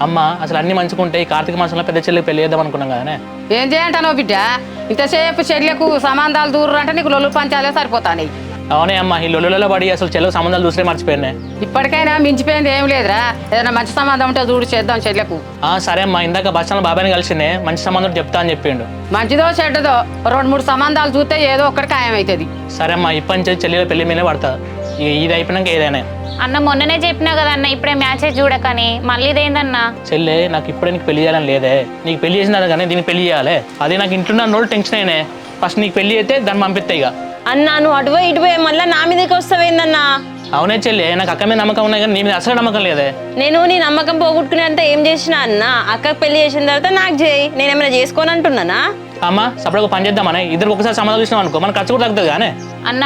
అమ్మ అసలు అన్ని మంచుకుంటే ఈ కార్తీక మాసంలో పెద్ద చెల్లికి పెళ్లి చేద్దాం అనుకున్నాం కదనే. ఏం చేయంటానో బిడ్డ, ఇంతసేపు చెల్లెకు సంబంధాలు దూరు అంటే నీకు లొల్లు పంచాలే సరిపోతాయి. అవునే అమ్మ, ఈ లొల్లులలో పడి అసలు చెల్లెకు సంబంధాలు చూసే మర్చిపోయానే. ఇప్పటికైనా మించిపోయింది ఏం లేదురా, ఏదైనా మంచి సంబంధం ఉంటే చూడు చేద్దాం చెల్లెకు. సరే అమ్మా, ఇందాక బస్ స్టాండ్ బాబాయ్ని కలిసిందే, మంచి సంబంధం చెప్తా అని చెప్పిండు. మంచిదో చెడ్డదో 2-3 సంబంధాలు చూస్తే ఏదో ఒక్కటి ఖాయం అవుతుంది. సరే అమ్మా, ఇప్పటి నుంచి చెల్లెల పెళ్లి మీదే పడతా. ఇది అయిపోయినాక ఏదైనా. అన్న మొన్ననే చెప్పినా కదన్న, ఇప్పుడే మ్యాచే చూడకని, మళ్ళీ ఇదేందన్నా? చెల్లె నాకు ఇప్పుడే నీకు పెళ్లి చేయాలని లేదే. నీకు పెళ్లి చేసినారు కానీ దీనికి పెళ్లి చేయాలి. అది నాకు ఇంట్లో ఉన్న రోజు టెన్షన్ అయినా. ఫస్ట్ నీకు పెళ్లి అయితే దాన్ని పంపిస్తాయి. ఇక అన్నా నువ్వు అటువే ఇటువే మళ్ళీ నా మీదకి వస్తావేందన్నా? అవునే చెల్లి, నాకు అక్క మీద నమ్మకం ఉన్నాయి కానీ నీ మీద అసలు నమ్మకం లేదే. నేను నీ నమ్మకం పోగొట్టుకునేంత ఏం చేసినా అన్న? అక్కకు పెళ్లి చేసిన తర్వాత నాకు చేయి, నేనేమైనా చేసుకోని అంటున్నానా? అమ్మ సపరేట్ ఒక పని చేద్దామని, ఇద్దరికి ఒకసారి సంబంధం చూసినాం అనుకో, మన ఖర్చు కూడా తగ్గుతుంది కానీ. అన్న